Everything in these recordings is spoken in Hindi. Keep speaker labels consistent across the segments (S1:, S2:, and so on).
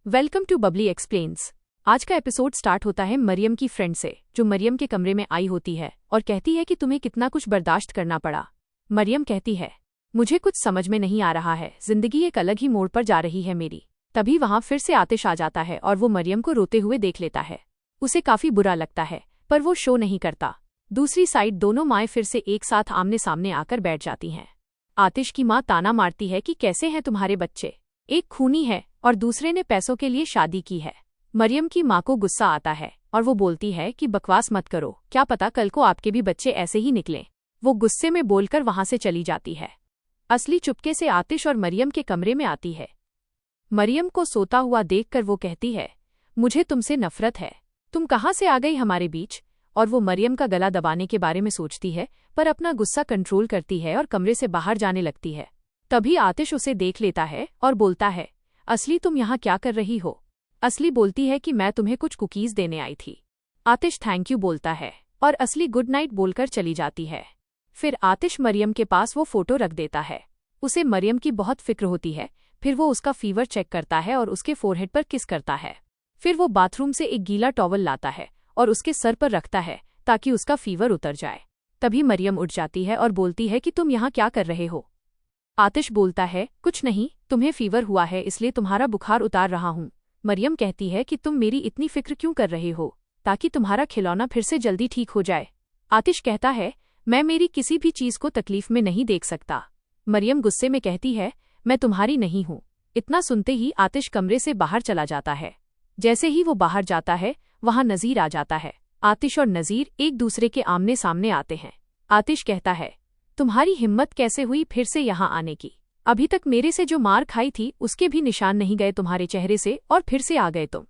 S1: Welcome to Babli explains. आज का एपिसोड स्टार्ट होता है मरियम की फ्रेंड से, जो मरियम के कमरे में आई होती है और कहती है कि तुम्हें कितना कुछ बर्दाश्त करना पड़ा। मरियम कहती है, मुझे कुछ समझ में नहीं आ रहा है, जिंदगी एक अलग ही मोड़ पर जा रही है मेरी। तभी वहां फिर से आतिश आ जाता है और वो मरियम को रोते हुए देख लेता है। उसे काफी बुरा लगता है, पर वो शो नहीं करता। दूसरी साइड दोनों माएं फिर से एक साथ आमने सामने आकर बैठ जाती हैं। आतिश की माँ ताना मारती है कि कैसे हैं तुम्हारे बच्चे, एक खूनी है और दूसरे ने पैसों के लिए शादी की है। मरियम की माँ को गुस्सा आता है और वो बोलती है कि बकवास मत करो, क्या पता कल को आपके भी बच्चे ऐसे ही निकलें। वो गुस्से में बोलकर वहां से चली जाती है। असली चुपके से आतिश और मरियम के कमरे में आती है। मरियम को सोता हुआ देखकर वो कहती है, मुझे तुमसे नफरत है, तुम कहाँ से आ गई हमारे बीच। और वो मरियम का गला दबाने के बारे में सोचती है, पर अपना गुस्सा कंट्रोल करती है और कमरे से बाहर जाने लगती है। तभी आतिश उसे देख लेता है और बोलता है, असली तुम यहाँ क्या कर रही हो। असली बोलती है कि मैं तुम्हें कुछ कुकीज देने आई थी। आतिश थैंक यू बोलता है और असली गुड नाइट बोलकर चली जाती है। फिर आतिश मरियम के पास वो फोटो रख देता है। उसे मरियम की बहुत फिक्र होती है। फिर वो उसका फीवर चेक करता है और उसके फोरहेड पर किस करता है। फिर वो बाथरूम से एक गीला टॉवल लाता है और उसके सर पर रखता है ताकि उसका फीवर उतर जाए। तभी मरियम उठ जाती है और बोलती है कि तुम यहाँ क्या कर रहे हो। आतिश बोलता है, कुछ नहीं, तुम्हें फीवर हुआ है इसलिए तुम्हारा बुखार उतार रहा हूँ। मरियम कहती है कि तुम मेरी इतनी फिक्र क्यों कर रहे हो, ताकि तुम्हारा खिलौना फिर से जल्दी ठीक हो जाए। आतिश कहता है, मैं मेरी किसी भी चीज को तकलीफ में नहीं देख सकता। मरियम गुस्से में कहती है, मैं तुम्हारी नहीं हूँ। इतना सुनते ही आतिश कमरे से बाहर चला जाता है। जैसे ही वो बाहर जाता है वहां नजीर आ जाता है। आतिश और नजीर एक दूसरे के आमने सामने आते हैं। आतिश कहता है, तुम्हारी हिम्मत कैसे हुई फिर से यहाँ आने की। अभी तक मेरे से जो मार खाई थी उसके भी निशान नहीं गए तुम्हारे चेहरे से और फिर से आ गए तुम।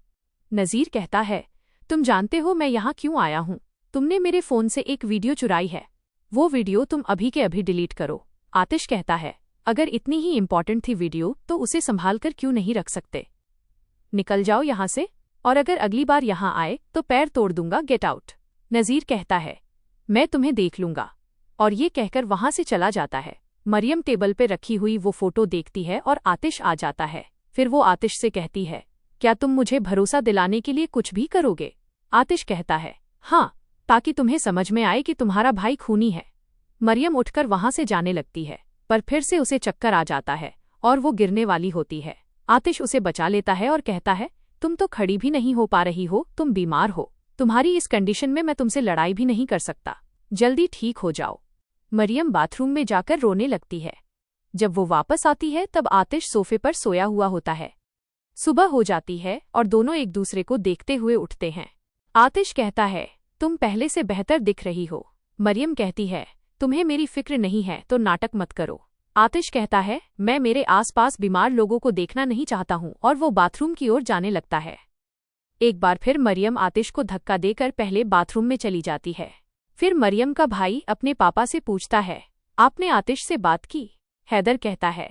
S1: नजीर कहता है, तुम जानते हो मैं यहाँ क्यों आया हूँ। तुमने मेरे फोन से एक वीडियो चुराई है, वो वीडियो तुम अभी के अभी डिलीट करो। आतिश कहता है, अगर इतनी ही इम्पोर्टेंट थी वीडियो तो उसे संभाल कर क्यों नहीं रख सकते। निकल जाओ यहाँ से, और अगर अगली बार यहाँ आए तो पैर तोड़ दूंगा, गेट आउट। नजीर कहता है, मैं तुम्हें देख लूंगा, और ये कहकर वहां से चला जाता है। मरियम टेबल पे रखी हुई वो फोटो देखती है और आतिश आ जाता है। फिर वो आतिश से कहती है, क्या तुम मुझे भरोसा दिलाने के लिए कुछ भी करोगे। आतिश कहता है, हाँ, ताकि तुम्हें समझ में आए कि तुम्हारा भाई खूनी है। मरियम उठकर वहां से जाने लगती है, पर फिर से उसे चक्कर आ जाता है और वो गिरने वाली होती है। आतिश उसे बचा लेता है और कहता है, तुम तो खड़ी भी नहीं हो पा रही हो, तुम बीमार हो। तुम्हारी इस कंडीशन में मैं तुमसे लड़ाई भी नहीं कर सकता, जल्दी ठीक हो जाओ। मरियम बाथरूम में जाकर रोने लगती है। जब वो वापस आती है तब आतिश सोफे पर सोया हुआ होता है। सुबह हो जाती है और दोनों एक दूसरे को देखते हुए उठते हैं। आतिश कहता है, तुम पहले से बेहतर दिख रही हो। मरियम कहती है, तुम्हें मेरी फिक्र नहीं है तो नाटक मत करो। आतिश कहता है, मैं मेरे आसपास बीमार लोगों को देखना नहीं चाहता हूँ, और वो बाथरूम की ओर जाने लगता है। एक बार फिर मरियम आतिश को धक्का देकर पहले बाथरूम में चली जाती है। फिर मरियम का भाई अपने पापा से पूछता है, आपने आतिश से बात की। हैदर कहता है,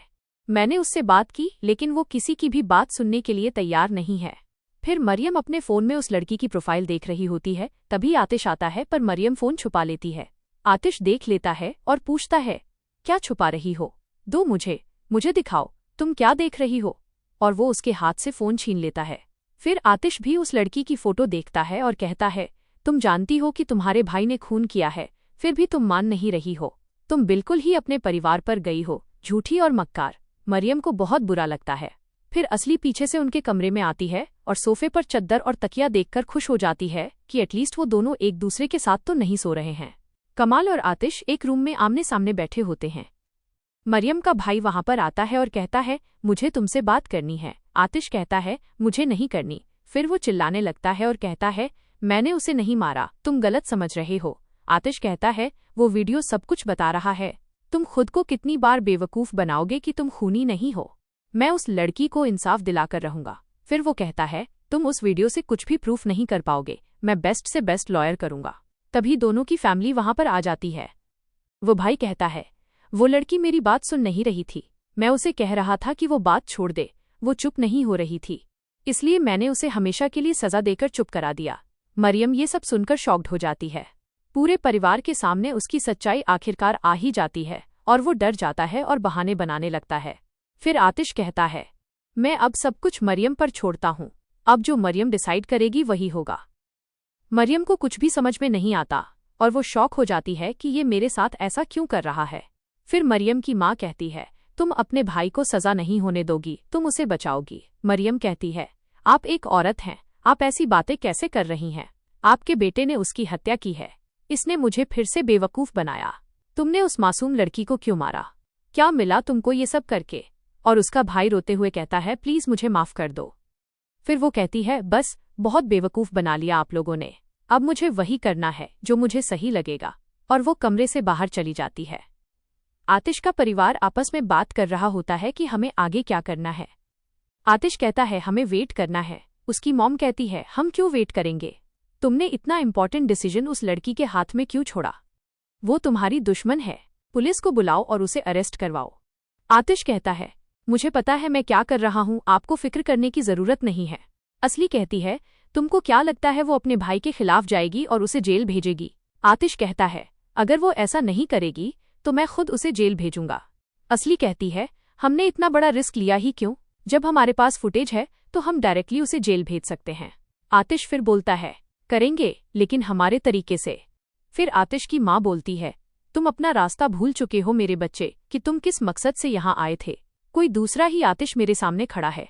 S1: मैंने उससे बात की लेकिन वो किसी की भी बात सुनने के लिए तैयार नहीं है। फिर मरियम अपने फोन में उस लड़की की प्रोफाइल देख रही होती है। तभी आतिश आता है, पर मरियम फोन छुपा लेती है। आतिश देख लेता है और पूछता है, क्या छुपा रही हो, दो मुझे दिखाओ, तुम क्या देख रही हो। और वो उसके हाथ से फोन छीन लेता है। फिर आतिश भी उस लड़की की फोटो देखता है और कहता है, तुम जानती हो कि तुम्हारे भाई ने खून किया है, फिर भी तुम मान नहीं रही हो। तुम बिल्कुल ही अपने परिवार पर गई हो, झूठी और मक्कार। मरियम को बहुत बुरा लगता है। फिर असली पीछे से उनके कमरे में आती है और सोफे पर चद्दर और तकिया देखकर खुश हो जाती है कि एटलीस्ट वो दोनों एक दूसरे के साथ तो नहीं सो रहे हैं। कमाल और आतिश एक रूम में आमने सामने बैठे होते हैं। मरियम का भाई वहां पर आता है और कहता है, मुझे तुमसे बात करनी है। आतिश कहता है, मुझे नहीं करनी। फिर वो चिल्लाने लगता है और कहता है, मैंने उसे नहीं मारा, तुम गलत समझ रहे हो। आतिश कहता है, वो वीडियो सब कुछ बता रहा है। तुम खुद को कितनी बार बेवकूफ बनाओगे कि तुम खूनी नहीं हो। मैं उस लड़की को इंसाफ दिलाकर रहूंगा। फिर वो कहता है, तुम उस वीडियो से कुछ भी प्रूफ नहीं कर पाओगे, मैं बेस्ट से बेस्ट लॉयर करूंगा। तभी दोनों की फैमिली वहां पर आ जाती है। वो भाई कहता है, वो लड़की मेरी बात सुन नहीं रही थी। मैं उसे कह रहा था कि वो बात छोड़ दे, वो चुप नहीं हो रही थी, इसलिए मैंने उसे हमेशा के लिए सजा देकर चुप करा दिया। मरियम ये सब सुनकर शॉक्ड हो जाती है। पूरे परिवार के सामने उसकी सच्चाई आखिरकार आ ही जाती है और वो डर जाता है और बहाने बनाने लगता है। फिर आतिश कहता है, मैं अब सब कुछ मरियम पर छोड़ता हूँ। अब जो मरियम डिसाइड करेगी वही होगा। मरियम को कुछ भी समझ में नहीं आता और वो शॉक हो जाती है कि ये मेरे साथ ऐसा क्यों कर रहा है। फिर मरियम की माँ कहती है, तुम अपने भाई को सजा नहीं होने दोगी, तुम उसे बचाओगी। मरियम कहती है, आप एक औरत हैं, आप ऐसी बातें कैसे कर रही हैं? आपके बेटे ने उसकी हत्या की है, इसने मुझे फिर से बेवकूफ़ बनाया। तुमने उस मासूम लड़की को क्यों मारा? क्या मिला तुमको ये सब करके? और उसका भाई रोते हुए कहता है, प्लीज़ मुझे माफ़ कर दो। फिर वो कहती है, बस बहुत बेवकूफ़ बना लिया आप लोगों ने, अब मुझे वही करना है जो मुझे सही लगेगा। और वो कमरे से बाहर चली जाती है। आतिश का परिवार आपस में बात कर रहा होता है कि हमें आगे क्या करना है। आतिश कहता है, हमें वेट करना है। उसकी मॉम कहती है, हम क्यों वेट करेंगे? तुमने इतना इंपॉर्टेंट डिसीजन उस लड़की के हाथ में क्यों छोड़ा? वो तुम्हारी दुश्मन है, पुलिस को बुलाओ और उसे अरेस्ट करवाओ। आतिश कहता है, मुझे पता है मैं क्या कर रहा हूँ, आपको फिक्र करने की जरूरत नहीं है। असली कहती है, तुमको क्या लगता है वो अपने भाई के खिलाफ जाएगी और उसे जेल भेजेगी? आतिश कहता है, अगर वो ऐसा नहीं करेगी तो मैं खुद उसे जेल भेजूंगा। असली कहती है, हमने इतना बड़ा रिस्क लिया ही क्यों? जब हमारे पास फुटेज है तो हम डायरेक्टली उसे जेल भेज सकते हैं। आतिश फिर बोलता है, करेंगे, लेकिन हमारे तरीके से। फिर आतिश की माँ बोलती है, तुम अपना रास्ता भूल चुके हो मेरे बच्चे, कि तुम किस मकसद से यहाँ आए थे। कोई दूसरा ही आतिश मेरे सामने खड़ा है।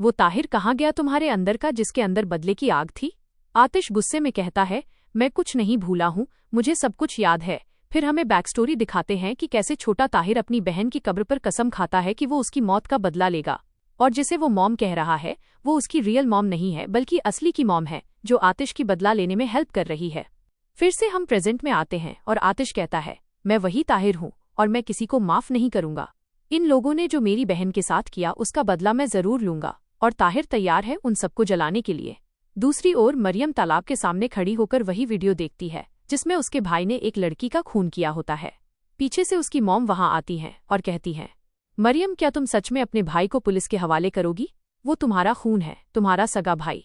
S1: वो ताहिर कहाँ गया तुम्हारे अंदर का, जिसके अंदर बदले की आग थी? आतिश गुस्से में कहता है, मैं कुछ नहीं भूला हूँ, मुझे सब कुछ याद है। फिर हमें बैक स्टोरी दिखाते हैं कि कैसे छोटा ताहिर अपनी बहन की कब्र पर कसम खाता है कि वो उसकी मौत का बदला लेगा, और जिसे वो मॉम कह रहा है वो उसकी रियल मॉम नहीं है बल्कि असली की मॉम है, जो आतिश की बदला लेने में हेल्प कर रही है। फिर से हम प्रेजेंट में आते हैं और आतिश कहता है, मैं वही ताहिर हूँ और मैं किसी को माफ नहीं करूंगा। इन लोगों ने जो मेरी बहन के साथ किया उसका बदला मैं जरूर लूंगा, और ताहिर तैयार है उन सबको जलाने के लिए। दूसरी ओर मरियम तालाब के सामने खड़ी होकर वही वीडियो देखती है जिसमें उसके भाई ने एक लड़की का खून किया होता है। पीछे से उसकी मॉम वहां आती हैं और कहती हैं, मरियम, क्या तुम सच में अपने भाई को पुलिस के हवाले करोगी? वो तुम्हारा खून है, तुम्हारा सगा भाई।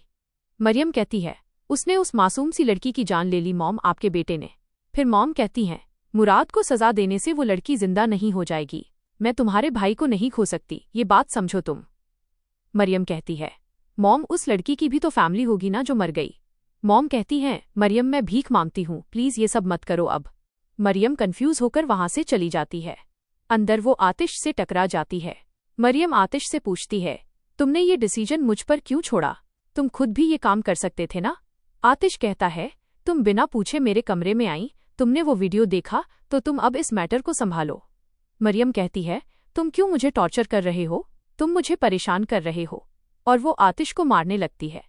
S1: मरियम कहती है, उसने उस मासूम सी लड़की की जान ले ली मॉम, आपके बेटे ने। फिर मॉम कहती हैं, मुराद को सजा देने से वो लड़की जिंदा नहीं हो जाएगी। मैं तुम्हारे भाई को नहीं खो सकती, ये बात समझो तुम। मरियम कहती है, मॉम, उस लड़की की भी तो फैमिली होगी ना जो मर गई। मॉम कहती हैं, मरियम, मैं भीख मांगती हूँ, प्लीज ये सब मत करो अब। मरियम कंफ्यूज होकर वहां से चली जाती है। अंदर वो आतिश से टकरा जाती है। मरियम आतिश से पूछती है, तुमने ये डिसीजन मुझ पर क्यों छोड़ा? तुम खुद भी ये काम कर सकते थे ना? आतिश कहता है, तुम बिना पूछे मेरे कमरे में आई, तुमने वो वीडियो देखा, तो तुम अब इस मैटर को संभालो। मरियम कहती है, तुम क्यों मुझे टॉर्चर कर रहे हो? तुम मुझे परेशान कर रहे हो। और वो आतिश को मारने लगती है।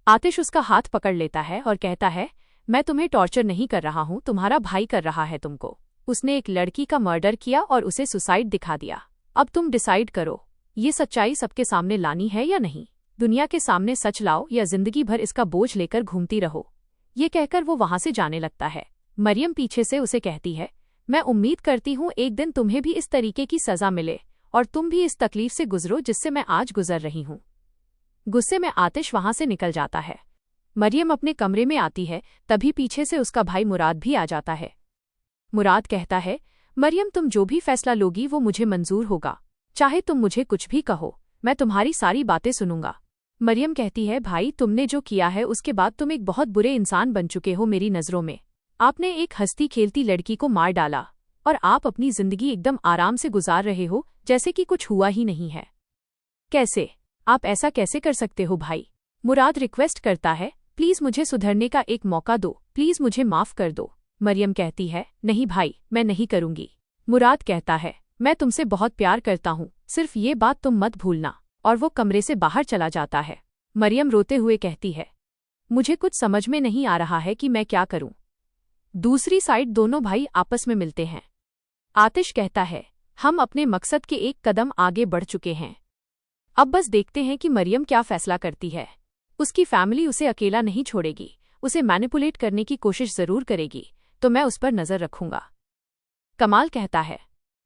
S1: आतिश उसका हाथ पकड़ लेता है और कहता है, मैं तुम्हें टॉर्चर नहीं कर रहा हूँ, तुम्हारा भाई कर रहा है तुमको। उसने एक लड़की का मर्डर किया और उसे सुसाइड दिखा दिया। अब तुम डिसाइड करो, ये सच्चाई सबके सामने लानी है या नहीं? दुनिया के सामने सच लाओ या जिंदगी भर इसका बोझ लेकर घूमती रहो। ये कहकर वो वहां से जाने लगता है। मरियम पीछे से उसे कहती है, मैं उम्मीद करती हूँ एक दिन तुम्हें भी इस तरीके की सजा मिले और तुम भी इस तकलीफ से गुजरो जिससे मैं आज गुजर रही हूँ। गुस्से में आतिश वहां से निकल जाता है। मरियम अपने कमरे में आती है, तभी पीछे से उसका भाई मुराद भी आ जाता है। मुराद कहता है, मरियम, तुम जो भी फैसला लोगी वो मुझे मंजूर होगा, चाहे तुम मुझे कुछ भी कहो, मैं तुम्हारी सारी बातें सुनूंगा। मरियम कहती है, भाई, तुमने जो किया है उसके बाद तुम एक बहुत बुरे इंसान बन चुके हो मेरी नजरों में। आपने एक हंसती खेलती लड़की को मार डाला और आप अपनी जिंदगी एकदम आराम से गुजार रहे हो जैसे कि कुछ हुआ ही नहीं है। कैसे? आप ऐसा कैसे कर सकते हो भाई? मुराद रिक्वेस्ट करता है, प्लीज मुझे सुधरने का एक मौका दो, प्लीज मुझे माफ कर दो। मरियम कहती है, नहीं भाई, मैं नहीं करूंगी। मुराद कहता है, मैं तुमसे बहुत प्यार करता हूँ, सिर्फ ये बात तुम मत भूलना। और वो कमरे से बाहर चला जाता है। मरियम रोते हुए कहती है, मुझे कुछ समझ में नहीं आ रहा है कि मैं क्या करूं। दूसरी साइड दोनों भाई आपस में मिलते हैं। आतिश कहता है, हम अपने मकसद के एक कदम आगे बढ़ चुके हैं। अब बस देखते हैं कि मरियम क्या फैसला करती है। उसकी फैमिली उसे अकेला नहीं छोड़ेगी, उसे मैनिपुलेट करने की कोशिश जरूर करेगी, तो मैं उस पर नजर रखूंगा। कमाल कहता है,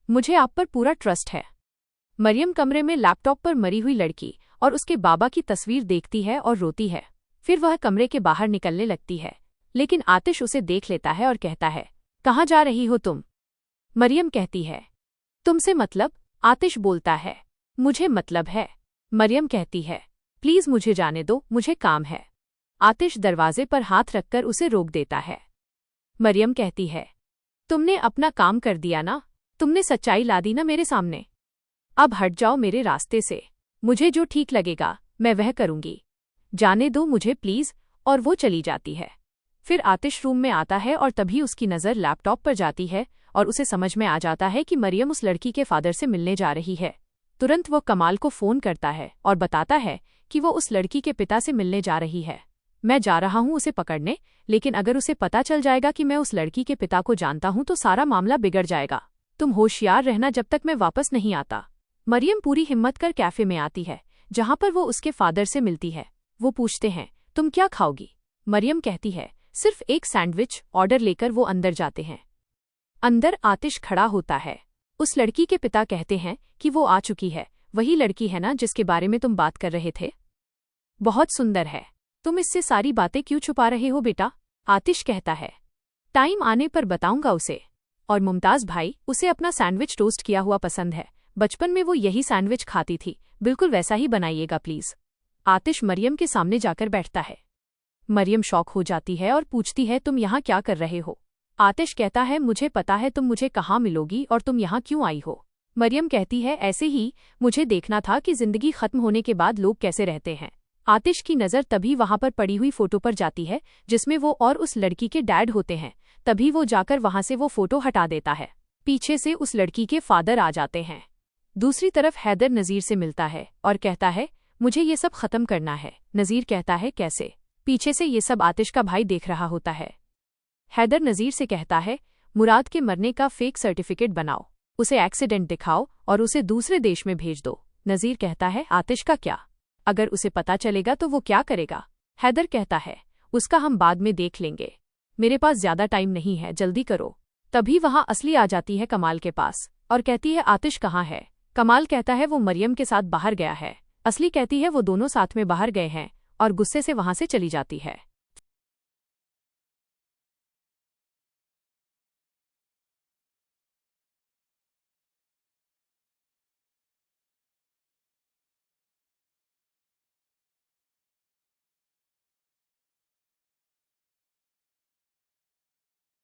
S1: मुझे आप पर पूरा ट्रस्ट है। मरियम कमरे में लैपटॉप पर मरी हुई लड़की और उसके बाबा की तस्वीर देखती है और रोती है। फिर वह कमरे के बाहर निकलने लगती है, लेकिन आतिश उसे देख लेता है और कहता है, कहाँ जा रही हो तुम? मरियम कहती है, तुमसे मतलब? आतिश बोलता है, मुझे मतलब है। मरियम कहती है, प्लीज मुझे जाने दो, मुझे काम है। आतिश दरवाजे पर हाथ रखकर उसे रोक देता है। मरियम कहती है, तुमने अपना काम कर दिया ना, तुमने सच्चाई ला दी ना मेरे सामने। अब हट जाओ मेरे रास्ते से, मुझे जो ठीक लगेगा मैं वह करूंगी, जाने दो मुझे प्लीज। और वो चली जाती है। फिर आतिश रूम में आता है और तभी उसकी नज़र लैपटॉप पर जाती है और उसे समझ में आ जाता है कि मरियम उस लड़की के फादर से मिलने जा रही है। तुरंत वो कमाल को फ़ोन करता है और बताता है कि वो उस लड़की के पिता से मिलने जा रही है। मैं जा रहा हूँ उसे पकड़ने, लेकिन अगर उसे पता चल जाएगा कि मैं उस लड़की के पिता को जानता हूँ तो सारा मामला बिगड़ जाएगा। तुम होशियार रहना जब तक मैं वापस नहीं आता। मरियम पूरी हिम्मत कर कैफे में आती है जहाँ पर वो उसके फादर से मिलती है। वो पूछते हैं, तुम क्या खाओगी? मरियम कहती है, सिर्फ एक सैंडविच। ऑर्डर लेकर वो अंदर जाते हैं। अंदर आतिश खड़ा होता है। उस लड़की के पिता कहते हैं कि वो आ चुकी है, वही लड़की है ना जिसके बारे में तुम बात कर रहे थे? बहुत सुंदर है, तुम इससे सारी बातें क्यों छुपा रहे हो बेटा? आतिश कहता है, टाइम आने पर बताऊंगा उसे। और मुमताज भाई, उसे अपना सैंडविच टोस्ट किया हुआ पसंद है, बचपन में वो यही सैंडविच खाती थी, बिल्कुल वैसा ही बनाइएगा प्लीज। आतिश मरियम के सामने जाकर बैठता है। मरियम शॉक हो जाती है और पूछती है, तुम यहाँ क्या कर रहे हो? आतिश कहता है, मुझे पता है तुम मुझे कहाँ मिलोगी और तुम यहाँ क्यों आई हो। मरियम कहती है, ऐसे ही, मुझे देखना था कि जिंदगी खत्म होने के बाद लोग कैसे रहते हैं। आतिश की नज़र तभी वहां पर पड़ी हुई फोटो पर जाती है जिसमें वो और उस लड़की के डैड होते हैं। तभी वो जाकर वहां से वो फोटो हटा देता है। पीछे से उस लड़की के फादर आ जाते हैं। दूसरी तरफ हैदर नज़ीर से मिलता है और कहता है, मुझे ये सब खत्म करना है। नज़ीर कहता है, कैसे? पीछे से ये सब आतिश का भाई देख रहा होता है। हैदर नज़ीर से कहता है, मुराद के मरने का फेक सर्टिफिकेट बनाओ, उसे एक्सीडेंट दिखाओ और उसे दूसरे देश में भेज दो। नज़ीर कहता है, आतिश का क्या? अगर उसे पता चलेगा तो वो क्या करेगा? हैदर कहता है, उसका हम बाद में देख लेंगे, मेरे पास ज्यादा टाइम नहीं है, जल्दी करो। तभी वहां असली आ जाती है कमाल के पास और कहती है, आतिश कहाँ है? कमाल कहता है, वो मरियम के साथ बाहर गया है। असली कहती है, वो दोनों साथ में बाहर गए हैं और गुस्से से वहां से चली जाती है।